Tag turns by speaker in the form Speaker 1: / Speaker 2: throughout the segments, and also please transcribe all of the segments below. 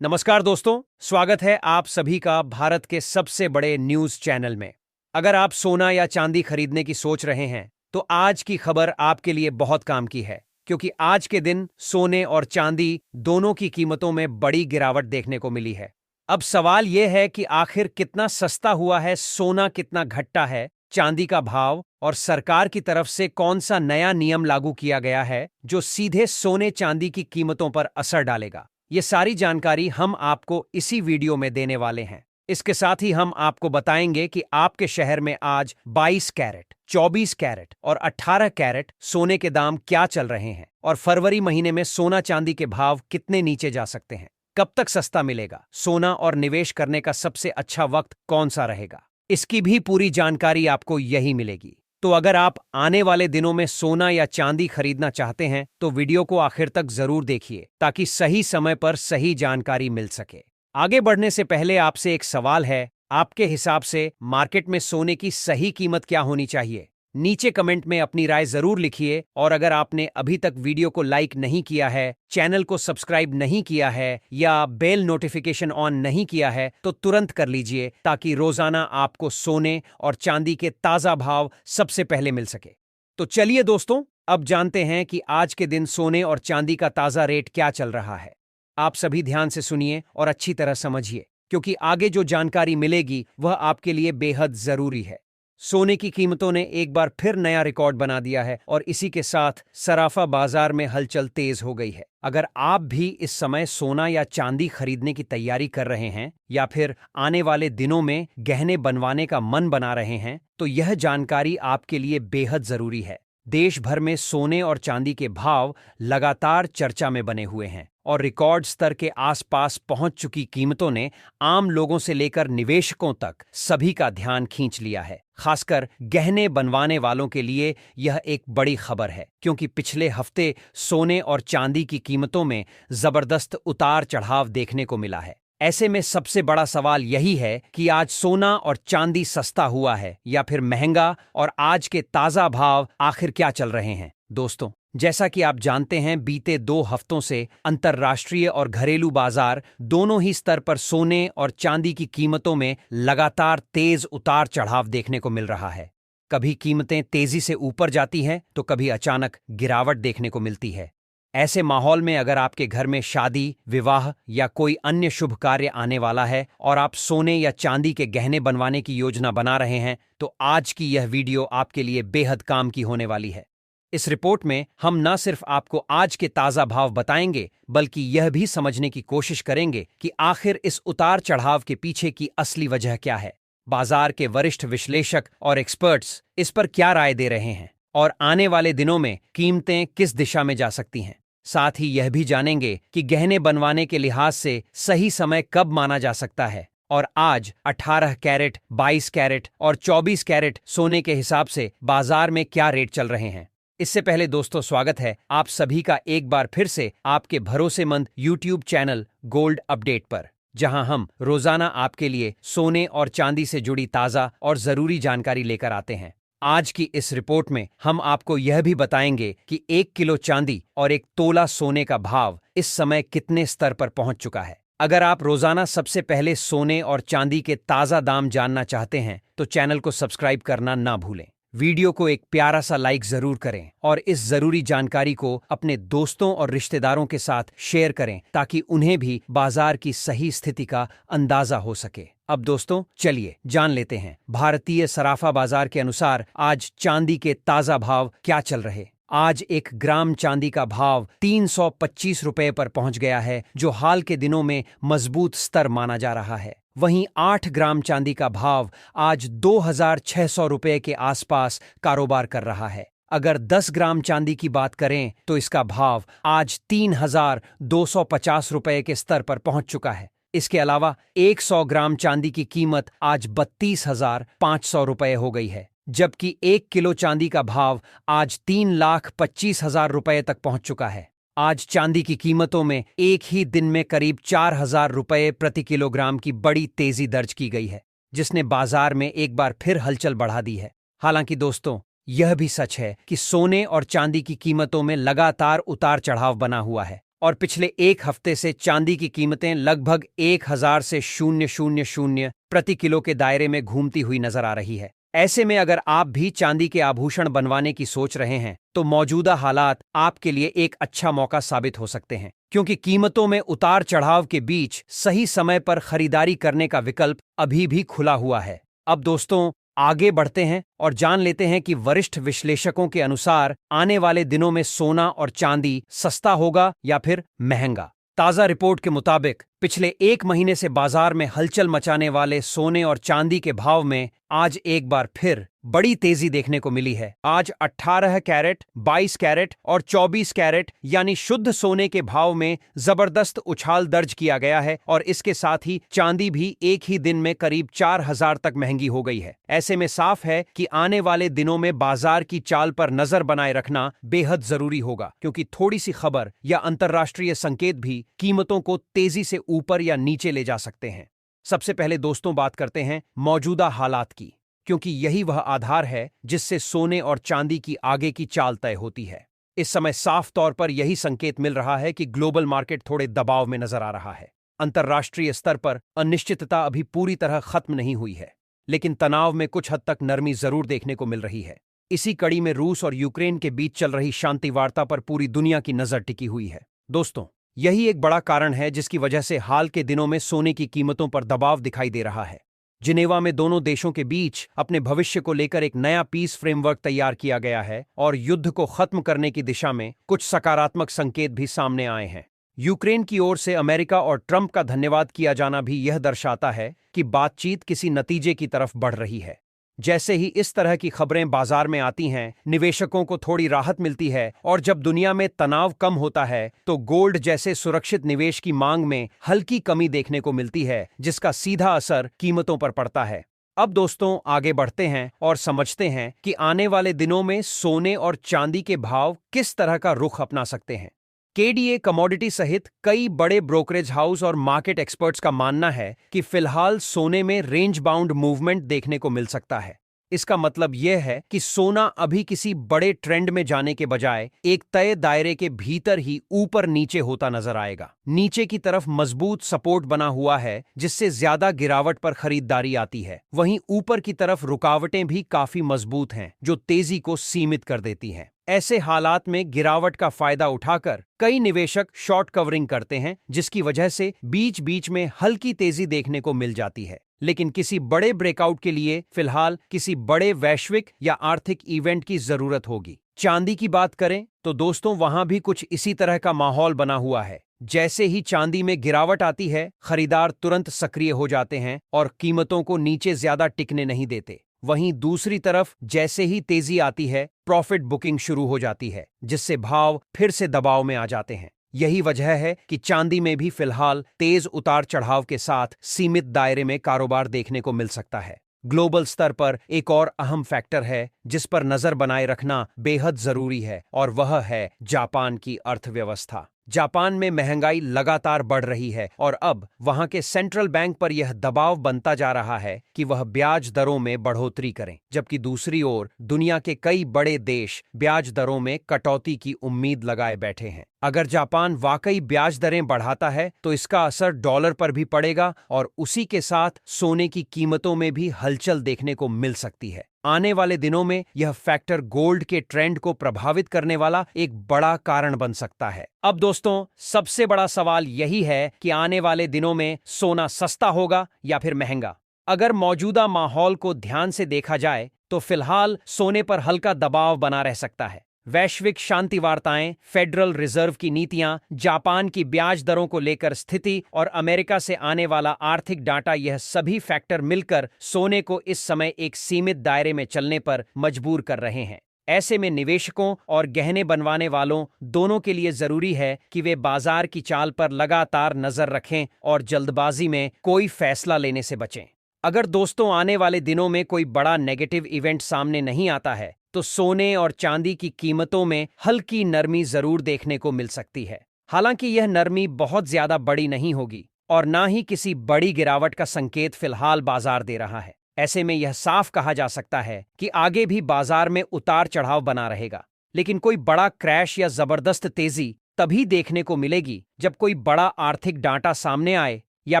Speaker 1: नमस्कार दोस्तों, स्वागत है आप सभी का भारत के सबसे बड़े न्यूज चैनल में। अगर आप सोना या चांदी खरीदने की सोच रहे हैं, तो आज की खबर आपके लिए बहुत काम की है, क्योंकि आज के दिन सोने और चांदी दोनों की कीमतों में बड़ी गिरावट देखने को मिली है। अब सवाल यह है कि आखिर कितना सस्ता हुआ है, सोना कितना घटा है, चांदी का भाव और सरकार की तरफ से कौन सा नया नियम लागू किया गया है जो सीधे सोने चांदी की कीमतों पर असर डालेगा। ये सारी जानकारी हम आपको इसी वीडियो में देने वाले हैं। इसके साथ ही हम आपको बताएंगे कि आपके शहर में आज 22 कैरेट, 24 कैरेट और 18 कैरेट सोने के दाम क्या चल रहे हैं और फरवरी महीने में सोना चांदी के भाव कितने नीचे जा सकते हैं। कब तक सस्ता मिलेगा सोना और निवेश करने का सबसे अच्छा वक्त कौन सा रहेगा, इसकी भी पूरी जानकारी आपको यही मिलेगी। तो अगर आप आने वाले दिनों में सोना या चांदी खरीदना चाहते हैं तो वीडियो को आखिर तक जरूर देखिए, ताकि सही समय पर सही जानकारी मिल सके। आगे बढ़ने से पहले आपसे एक सवाल है, आपके हिसाब से मार्केट में सोने की सही कीमत क्या होनी चाहिए? नीचे कमेंट में अपनी राय जरूर लिखिए, और अगर आपने अभी तक वीडियो को लाइक नहीं किया है, चैनल को सब्सक्राइब नहीं किया है या बेल नोटिफिकेशन ऑन नहीं किया है तो तुरंत कर लीजिए, ताकि रोजाना आपको सोने और चांदी के ताजा भाव सबसे पहले मिल सके। तो चलिए दोस्तों, अब जानते हैं कि आज के दिन सोने और चांदी का ताजा रेट क्या चल रहा है। आप सभी ध्यान से सुनिए और अच्छी तरह समझिए, क्योंकि आगे जो जानकारी मिलेगी वह आपके लिए बेहद जरूरी है। सोने की कीमतों ने एक बार फिर नया रिकॉर्ड बना दिया है और इसी के साथ सराफा बाजार में हलचल तेज हो गई है। अगर आप भी इस समय सोना या चांदी खरीदने की तैयारी कर रहे हैं या फिर आने वाले दिनों में गहने बनवाने का मन बना रहे हैं, तो यह जानकारी आपके लिए बेहद जरूरी है। देश भर में सोने और चांदी के भाव लगातार चर्चा में बने हुए हैं और रिकॉर्ड स्तर के आसपास पहुंच चुकी कीमतों ने आम लोगों से लेकर निवेशकों तक सभी का ध्यान खींच लिया है। खासकर गहने बनवाने वालों के लिए यह एक बड़ी खबर है, क्योंकि पिछले हफ्ते सोने और चांदी की कीमतों में जबरदस्त उतार चढ़ाव देखने को मिला है। ऐसे में सबसे बड़ा सवाल यही है कि आज सोना और चांदी सस्ता हुआ है या फिर महंगा, और आज के ताजा भाव आखिर क्या चल रहे हैं। दोस्तों, जैसा कि आप जानते हैं, बीते 2 हफ्तों से अंतर्राष्ट्रीय और घरेलू बाजार दोनों ही स्तर पर सोने और चांदी की कीमतों में लगातार तेज उतार चढ़ाव देखने को मिल रहा है। कभी कीमतें तेजी से ऊपर जाती हैं तो कभी अचानक गिरावट देखने को मिलती है। ऐसे माहौल में अगर आपके घर में शादी, विवाह या कोई अन्य शुभ कार्य आने वाला है और आप सोने या चांदी के गहने बनवाने की योजना बना रहे हैं, तो आज की यह वीडियो आपके लिए बेहद काम की होने वाली है। इस रिपोर्ट में हम न सिर्फ आपको आज के ताजा भाव बताएंगे, बल्कि यह भी समझने की कोशिश करेंगे कि आखिर इस उतार चढ़ाव के पीछे की असली वजह क्या है। बाजार के वरिष्ठ विश्लेषक और एक्सपर्ट्स इस पर क्या राय दे रहे हैं और आने वाले दिनों में कीमतें किस दिशा में जा सकती हैं। साथ ही यह भी जानेंगे कि गहने बनवाने के लिहाज से सही समय कब माना जा सकता है और आज 18 कैरेट, 22 कैरेट और 24 कैरेट सोने के हिसाब से बाजार में क्या रेट चल रहे हैं। इससे पहले दोस्तों, स्वागत है आप सभी का एक बार फिर से आपके भरोसेमंद YouTube चैनल गोल्ड अपडेट पर, जहां हम रोजाना आपके लिए सोने और चांदी से जुड़ी ताजा और जरूरी जानकारी लेकर आते हैं। आज की इस रिपोर्ट में हम आपको यह भी बताएंगे कि 1 किलो चांदी और 1 तोला सोने का भाव इस समय कितने स्तर पर पहुंच चुका है। अगर आप रोजाना सबसे पहले सोने और चांदी के ताजा दाम जानना चाहते हैं तो चैनल को सब्सक्राइब करना ना भूलें। वीडियो को एक प्यारा सा लाइक जरूर करें और इस जरूरी जानकारी को अपने दोस्तों और रिश्तेदारों के साथ शेयर करें, ताकि उन्हें भी बाजार की सही स्थिति का अंदाजा हो सके। अब दोस्तों, चलिए जान लेते हैं भारतीय सराफा बाजार के अनुसार आज चांदी के ताजा भाव क्या चल रहे। आज 1 ग्राम चांदी का भाव 325 रुपए पर पहुंच गया है, जो हाल के दिनों में मजबूत स्तर माना जा रहा है। वहीं 8 ग्राम चांदी का भाव आज 2600 रुपए के आसपास कारोबार कर रहा है। अगर 10 ग्राम चांदी की बात करें तो इसका भाव आज 3250 रुपए के स्तर पर पहुंच चुका है। इसके अलावा 100 ग्राम चांदी की कीमत आज 32,500 रुपए हो गई है, जबकि 1 किलो चांदी का भाव आज 3,25,000 रुपए तक पहुंच चुका है। आज चांदी की कीमतों में एक ही दिन में करीब 4,000 रुपए प्रति किलोग्राम की बड़ी तेजी दर्ज की गई है, जिसने बाजार में एक बार फिर हलचल बढ़ा दी है। हालांकि दोस्तों, यह भी सच है कि सोने और चांदी की कीमतों में लगातार उतार चढ़ाव बना हुआ है और पिछले एक हफ्ते से चांदी की कीमतें लगभग 1000 से 000 प्रति किलो के दायरे में घूमती हुई नजर आ रही है। ऐसे में अगर आप भी चांदी के आभूषण बनवाने की सोच रहे हैं तो मौजूदा हालात आपके लिए एक अच्छा मौका साबित हो सकते हैं, क्योंकि कीमतों में उतार चढ़ाव के बीच सही समय पर खरीदारी करने का विकल्प अभी भी खुला हुआ है। अब दोस्तों, आगे बढ़ते हैं और जान लेते हैं कि वरिष्ठ विश्लेषकों के अनुसार आने वाले दिनों में सोना और चांदी सस्ता होगा या फिर महंगा। ताजा रिपोर्ट के मुताबिक पिछले एक महीने से बाजार में हलचल मचाने वाले सोने और चांदी के भाव में आज एक बार फिर बड़ी तेजी देखने को मिली है। आज 18 कैरेट, 22 कैरेट और 24 कैरेट यानी शुद्ध सोने के भाव में जबरदस्त उछाल दर्ज किया गया है और इसके साथ ही चांदी भी एक ही दिन में करीब 4000 तक महंगी हो गई है। ऐसे में साफ है कि आने वाले दिनों में बाजार की चाल पर नजर बनाए रखना बेहद जरूरी होगा, क्योंकि थोड़ी सी खबर या अंतर्राष्ट्रीय संकेत भी कीमतों को तेजी से ऊपर या नीचे ले जा सकते हैं। सबसे पहले दोस्तों बात करते हैं मौजूदा हालात की, क्योंकि यही वह आधार है जिससे सोने और चांदी की आगे की चाल तय होती है। इस समय साफ तौर पर यही संकेत मिल रहा है कि ग्लोबल मार्केट थोड़े दबाव में नजर आ रहा है। अंतर्राष्ट्रीय स्तर पर अनिश्चितता अभी पूरी तरह खत्म नहीं हुई है, लेकिन तनाव में कुछ हद तक नरमी जरूर देखने को मिल रही है। इसी कड़ी में रूस और यूक्रेन के बीच चल रही शांति वार्ता पर पूरी दुनिया की नजर टिकी हुई है। दोस्तों, यही एक बड़ा कारण है जिसकी वजह से हाल के दिनों में सोने की कीमतों पर दबाव दिखाई दे रहा है। जिनेवा में दोनों देशों के बीच अपने भविष्य को लेकर एक नया पीस फ्रेमवर्क तैयार किया गया है और युद्ध को खत्म करने की दिशा में कुछ सकारात्मक संकेत भी सामने आए हैं। यूक्रेन की ओर से अमेरिका और ट्रंप का धन्यवाद किया जाना भी यह दर्शाता है कि बातचीत किसी नतीजे की तरफ बढ़ रही है। जैसे ही इस तरह की खबरें बाजार में आती हैं, निवेशकों को थोड़ी राहत मिलती है और जब दुनिया में तनाव कम होता है तो गोल्ड जैसे सुरक्षित निवेश की मांग में हल्की कमी देखने को मिलती है, जिसका सीधा असर कीमतों पर पड़ता है। अब दोस्तों, आगे बढ़ते हैं और समझते हैं कि आने वाले दिनों में सोने और चांदी के भाव किस तरह का रुख अपना सकते हैं। केडीए कमोडिटी सहित कई बड़े ब्रोकरेज हाउस और मार्केट एक्सपर्ट्स का मानना है कि फिलहाल सोने में रेंज बाउंड मूवमेंट देखने को मिल सकता है। इसका मतलब यह है कि सोना अभी किसी बड़े ट्रेंड में जाने के बजाय एक तय दायरे के भीतर ही ऊपर नीचे होता नजर आएगा। नीचे की तरफ मजबूत सपोर्ट बना हुआ है जिससे ज्यादा गिरावट पर खरीदारी आती है। वहीं ऊपर की तरफ रुकावटें भी काफी मजबूत हैं जो तेजी को सीमित कर देती हैं। ऐसे हालात में गिरावट का फायदा उठाकर कई निवेशक शॉर्ट कवरिंग करते हैं, जिसकी वजह से बीच बीच में हल्की तेजी देखने को मिल जाती है। लेकिन किसी बड़े ब्रेकआउट के लिए फिलहाल किसी बड़े वैश्विक या आर्थिक इवेंट की जरूरत होगी। चांदी की बात करें तो दोस्तों, वहां भी कुछ इसी तरह का माहौल बना हुआ है। जैसे ही चांदी में गिरावट आती है, खरीदार तुरंत सक्रिय हो जाते हैं और कीमतों को नीचे ज्यादा टिकने नहीं देते। वहीं दूसरी तरफ जैसे ही तेजी आती है, प्रॉफिट बुकिंग शुरू हो जाती है, जिससे भाव फिर से दबाव में आ जाते हैं। यही वजह है कि चांदी में भी फिलहाल तेज उतार चढ़ाव के साथ सीमित दायरे में कारोबार देखने को मिल सकता है। ग्लोबल स्तर पर एक और अहम फैक्टर है जिस पर नजर बनाए रखना बेहद जरूरी है, और वह है जापान की अर्थव्यवस्था। जापान में महंगाई लगातार बढ़ रही है और अब वहां के सेंट्रल बैंक पर यह दबाव बनता जा रहा है कि वह ब्याज दरों में बढ़ोतरी करें, जबकि दूसरी ओर दुनिया के कई बड़े देश ब्याज दरों में कटौती की उम्मीद लगाए बैठे हैं। अगर जापान वाकई ब्याज दरें बढ़ाता है तो इसका असर डॉलर पर भी पड़ेगा और उसी के साथ सोने की कीमतों में भी हलचल देखने को मिल सकती है। आने वाले दिनों में यह फैक्टर गोल्ड के ट्रेंड को प्रभावित करने वाला एक बड़ा कारण बन सकता है। अब दोस्तों, सबसे बड़ा सवाल यही है कि आने वाले दिनों में सोना सस्ता होगा या फिर महंगा। अगर मौजूदा माहौल को ध्यान से देखा जाए तो फिलहाल सोने पर हल्का दबाव बना रह सकता है। वैश्विक शांति वार्ताएं, फेडरल रिजर्व की नीतियां, जापान की ब्याज दरों को लेकर स्थिति और अमेरिका से आने वाला आर्थिक डाटा, यह सभी फैक्टर मिलकर सोने को इस समय एक सीमित दायरे में चलने पर मजबूर कर रहे हैं। ऐसे में निवेशकों और गहने बनवाने वालों दोनों के लिए जरूरी है कि वे बाजार की चाल पर लगातार नजर रखें और जल्दबाजी में कोई फैसला लेने से बचें। अगर दोस्तों आने वाले दिनों में कोई बड़ा नेगेटिव इवेंट सामने नहीं आता है तो सोने और चांदी की कीमतों में हल्की नरमी जरूर देखने को मिल सकती है। हालांकि यह नरमी बहुत ज्यादा बड़ी नहीं होगी और ना ही किसी बड़ी गिरावट का संकेत फिलहाल बाजार दे रहा है। ऐसे में यह साफ कहा जा सकता है कि आगे भी बाजार में उतार चढ़ाव बना रहेगा, लेकिन कोई बड़ा क्रैश या जबरदस्त तेजी तभी देखने को मिलेगी जब कोई बड़ा आर्थिक डाटा सामने आए या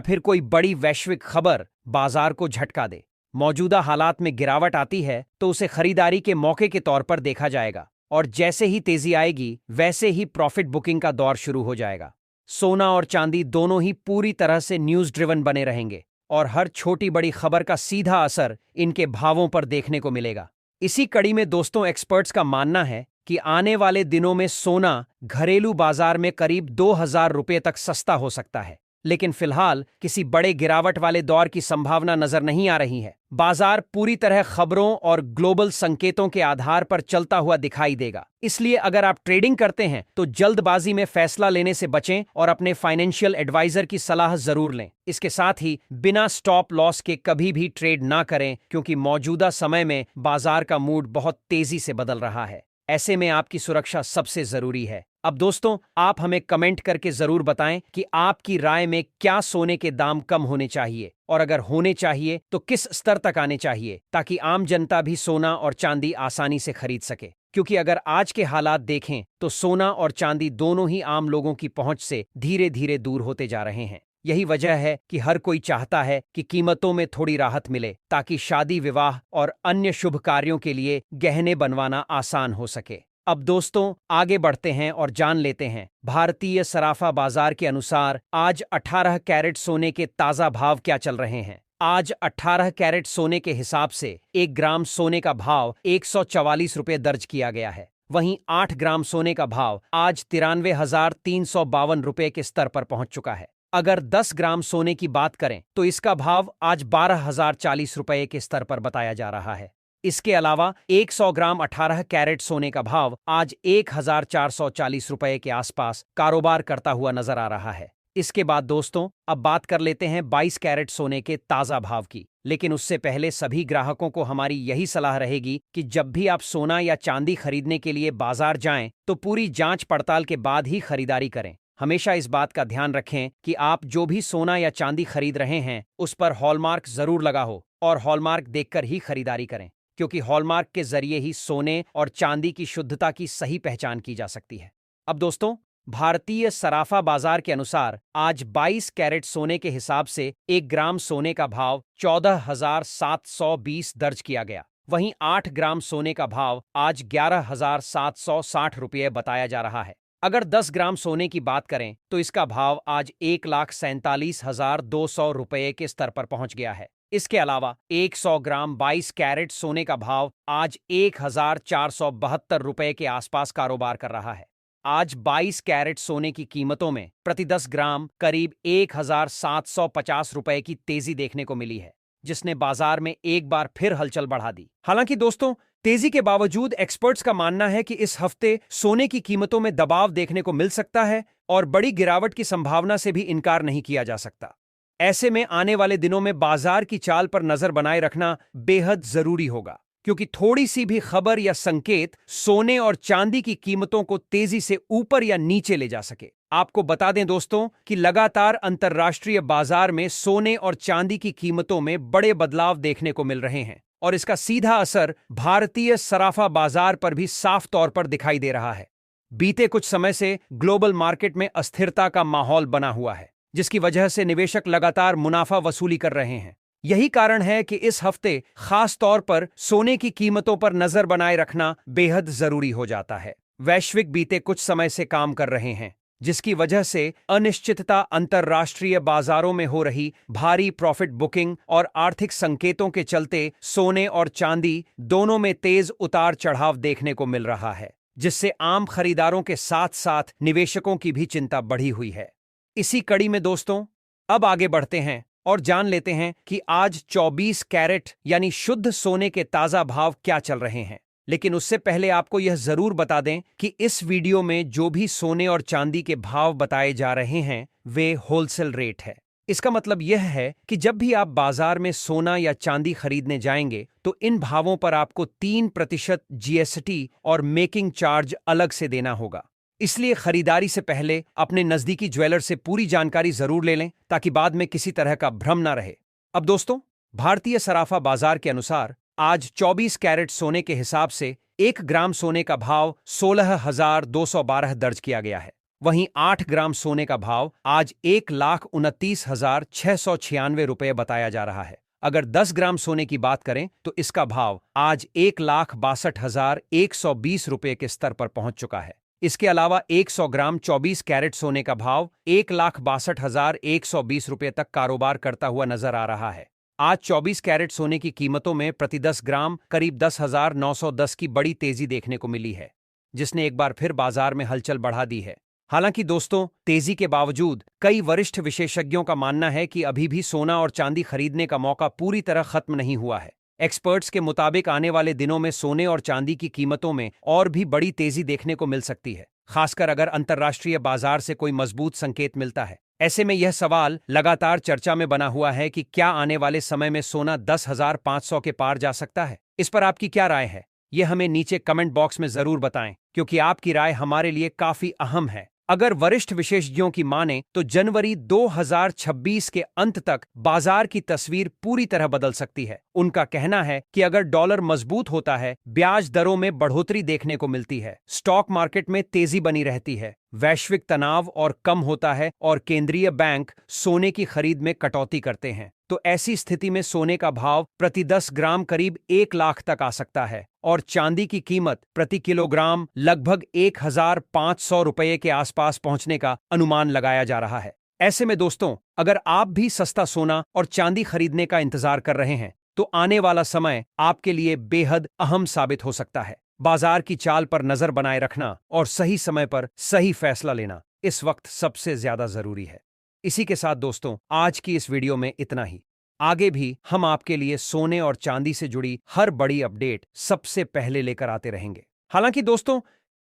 Speaker 1: फिर कोई बड़ी वैश्विक खबर बाजार को झटका दे। मौजूदा हालात में गिरावट आती है तो उसे खरीदारी के मौके के तौर पर देखा जाएगा, और जैसे ही तेजी आएगी वैसे ही प्रॉफिट बुकिंग का दौर शुरू हो जाएगा। सोना और चांदी दोनों ही पूरी तरह से न्यूज ड्रिवन बने रहेंगे और हर छोटी बड़ी खबर का सीधा असर इनके भावों पर देखने को मिलेगा। इसी कड़ी में दोस्तों, एक्सपर्ट्स का मानना है कि आने वाले दिनों में सोना घरेलू बाजार में करीब 2000 रुपये तक सस्ता हो सकता है, लेकिन फिलहाल किसी बड़े गिरावट वाले दौर की संभावना नजर नहीं आ रही है। बाजार पूरी तरह खबरों और ग्लोबल संकेतों के आधार पर चलता हुआ दिखाई देगा। इसलिए अगर आप ट्रेडिंग करते हैं तो जल्दबाजी में फैसला लेने से बचें और अपने फाइनेंशियल एडवाइजर की सलाह जरूर लें। इसके साथ ही बिना स्टॉप लॉस के कभी भी ट्रेड ना करें, क्योंकि मौजूदा समय में बाजार का मूड बहुत तेजी से बदल रहा है। ऐसे में आपकी सुरक्षा सबसे जरूरी है। अब दोस्तों, आप हमें कमेंट करके जरूर बताएं कि आपकी राय में क्या सोने के दाम कम होने चाहिए, और अगर होने चाहिए तो किस स्तर तक आने चाहिए, ताकि आम जनता भी सोना और चांदी आसानी से खरीद सके। क्योंकि अगर आज के हालात देखें तो सोना और चांदी दोनों ही आम लोगों की पहुंच से धीरे धीरे दूर होते जा रहे हैं। यही वजह है कि हर कोई चाहता है कि कीमतों में थोड़ी राहत मिले, ताकि शादी विवाह और अन्य शुभ कार्यों के लिए गहने बनवाना आसान हो सके। अब दोस्तों, आगे बढ़ते हैं और जान लेते हैं भारतीय सराफा बाजार के अनुसार आज 18 कैरेट सोने के ताजा भाव क्या चल रहे हैं। आज 18 कैरेट सोने के हिसाब से 1 ग्राम सोने का भाव 144 रुपये दर्ज किया गया है। वहीं 8 ग्राम सोने का भाव आज 93,352 रुपये के स्तर पर पहुंच चुका है। अगर 10 ग्राम सोने की बात करें तो इसका भाव आज 12,040 रुपये के स्तर पर बताया जा रहा है। इसके अलावा 100 ग्राम 18 कैरेट सोने का भाव आज 1,440 रुपये के आसपास कारोबार करता हुआ नजर आ रहा है। इसके बाद दोस्तों, अब बात कर लेते हैं 22 कैरेट सोने के ताजा भाव की। लेकिन उससे पहले सभी ग्राहकों को हमारी यही सलाह रहेगी कि जब भी आप सोना या चांदी खरीदने के लिए बाजार जाएं तो पूरी जांच पड़ताल के बाद ही खरीदारी करें। हमेशा इस बात का ध्यान रखें कि आप जो भी सोना या चांदी खरीद रहे हैं उस पर हॉलमार्क जरूर लगा हो, और हॉलमार्क देखकर ही खरीदारी करें, क्योंकि हॉलमार्क के जरिए ही सोने और चांदी की शुद्धता की सही पहचान की जा सकती है। अब दोस्तों, भारतीय सराफा बाजार के अनुसार आज 22 कैरेट सोने के हिसाब से 1 ग्राम सोने का भाव 14,720 दर्ज किया गया। वहीं 8 ग्राम सोने का भाव आज 11,760 रुपये बताया जा रहा है। अगर 10 ग्राम सोने की बात करें तो इसका भाव आज 1,47,200 रुपये के स्तर पर पहुंच गया है। इसके अलावा 100 ग्राम 22 कैरेट सोने का भाव आज 1,472 रुपये के आसपास कारोबार कर रहा है। आज 22 कैरेट सोने की कीमतों में प्रति 10 ग्राम करीब 1,750 रुपये की तेजी देखने को मिली है, जिसने बाजार में एक बार फिर हलचल बढ़ा दी। हालांकि दोस्तों, तेजी के बावजूद एक्सपर्ट्स का मानना है कि इस हफ्ते सोने की कीमतों में दबाव देखने को मिल सकता है और बड़ी गिरावट की संभावना से भी इनकार नहीं किया जा सकता। ऐसे में आने वाले दिनों में बाजार की चाल पर नजर बनाए रखना बेहद जरूरी होगा, क्योंकि थोड़ी सी भी खबर या संकेत सोने और चांदी की कीमतों को तेजी से ऊपर या नीचे ले जा सके। आपको बता दें दोस्तों कि लगातार अंतर्राष्ट्रीय बाजार में सोने और चांदी की कीमतों में बड़े बदलाव देखने को मिल रहे हैं, और इसका सीधा असर भारतीय सराफा बाजार पर भी साफ तौर पर दिखाई दे रहा है। बीते कुछ समय से ग्लोबल मार्केट में अस्थिरता का माहौल बना हुआ है, जिसकी वजह से निवेशक लगातार मुनाफा वसूली कर रहे हैं। यही कारण है कि इस हफ्ते खास तौर पर सोने की कीमतों पर नजर बनाए रखना बेहद जरूरी हो जाता है। वैश्विक बीते कुछ समय से काम कर रहे हैं, जिसकी वजह से अनिश्चितता अंतर्राष्ट्रीय बाजारों में हो रही भारी प्रॉफिट बुकिंग और आर्थिक संकेतों के चलते सोने और चांदी दोनों में तेज उतार चढ़ाव देखने को मिल रहा है, जिससे आम खरीदारों के साथ साथ निवेशकों की भी चिंता बढ़ी हुई है। इसी कड़ी में दोस्तों, अब आगे बढ़ते हैं और जान लेते हैं कि आज 24 कैरेट यानी शुद्ध सोने के ताजा भाव क्या चल रहे हैं। लेकिन उससे पहले आपको यह जरूर बता दें कि इस वीडियो में जो भी सोने और चांदी के भाव बताए जा रहे हैं वे होलसेल रेट है। इसका मतलब यह है कि जब भी आप बाजार में सोना या चांदी खरीदने जाएंगे तो इन भावों पर आपको 3% GST और मेकिंग चार्ज अलग से देना होगा। इसलिए खरीदारी से पहले अपने नजदीकी ज्वेलर से पूरी जानकारी जरूर ले लें, ताकि बाद में किसी तरह का भ्रम ना रहे। अब दोस्तों, भारतीय सराफा बाजार के अनुसार आज 24 कैरेट सोने के हिसाब से 1 ग्राम सोने का भाव 16,212 दर्ज किया गया है। वहीं 8 ग्राम सोने का भाव आज 1,29,696 रुपये बताया जा रहा है। अगर 10 ग्राम सोने की बात करें तो इसका भाव आज 1,62,120 रुपये के स्तर पर पहुंच चुका है। इसके अलावा 100 ग्राम 24 कैरेट सोने का भाव 1,62,120 रुपये तक कारोबार करता हुआ नजर आ रहा है। आज 24 कैरेट सोने की कीमतों में प्रति 10 ग्राम करीब 10,910 की बड़ी तेजी देखने को मिली है, जिसने एक बार फिर बाजार में हलचल बढ़ा दी है। हालांकि दोस्तों, तेजी के बावजूद कई वरिष्ठ विशेषज्ञों का मानना है कि अभी भी सोना और चांदी खरीदने का मौका पूरी तरह खत्म नहीं हुआ है। एक्सपर्ट्स के मुताबिक आने वाले दिनों में सोने और चांदी की कीमतों में और भी बड़ी तेजी देखने को मिल सकती है, खासकर अगर अंतर्राष्ट्रीय बाजार से कोई मजबूत संकेत मिलता है। ऐसे में यह सवाल लगातार चर्चा में बना हुआ है कि क्या आने वाले समय में सोना 10,500 के पार जा सकता है। इस पर आपकी क्या राय है, यह हमें नीचे कमेंट बॉक्स में जरूर बताएं, क्योंकि आपकी राय हमारे लिए काफी अहम है। अगर वरिष्ठ विशेषज्ञों की माने तो जनवरी 2026 के अंत तक बाजार की तस्वीर पूरी तरह बदल सकती है। उनका कहना है कि अगर डॉलर मजबूत होता है, ब्याज दरों में बढ़ोतरी देखने को मिलती है, स्टॉक मार्केट में तेजी बनी रहती है, वैश्विक तनाव और कम होता है और केंद्रीय बैंक सोने की खरीद में कटौती करते हैं, तो ऐसी स्थिति में सोने का भाव प्रति 10 ग्राम करीब 1 लाख तक आ सकता है और चांदी की कीमत प्रति किलोग्राम लगभग 1,500 रुपये के आसपास पहुंचने का अनुमान लगाया जा रहा है। ऐसे में दोस्तों, अगर आप भी सस्ता सोना और चांदी खरीदने का इंतजार कर रहे हैं, तो आने वाला समय आपके लिए बेहद अहम साबित हो सकता है। बाजार की चाल पर नजर बनाए रखना और सही समय पर सही फैसला लेना इस वक्त सबसे ज्यादा जरूरी है। इसी के साथ दोस्तों, आज की इस वीडियो में इतना ही। आगे भी हम आपके लिए सोने और चांदी से जुड़ी हर बड़ी अपडेट सबसे पहले लेकर आते रहेंगे। हालांकि दोस्तों,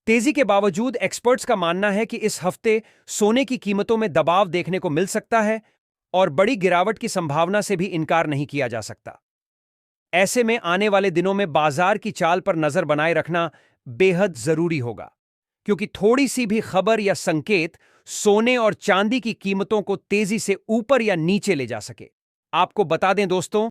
Speaker 1: तेजी के बावजूद एक्सपर्ट्स का मानना है कि इस हफ्ते सोने की कीमतों में दबाव देखने को मिल सकता है और बड़ी गिरावट की संभावना से भी इनकार नहीं किया जा सकता। ऐसे में आने वाले दिनों में बाजार की चाल पर नजर बनाए रखना बेहद जरूरी होगा, क्योंकि थोड़ी सी भी खबर या संकेत सोने और चांदी की कीमतों को तेजी से ऊपर या नीचे ले जा सके। आपको बता दें दोस्तों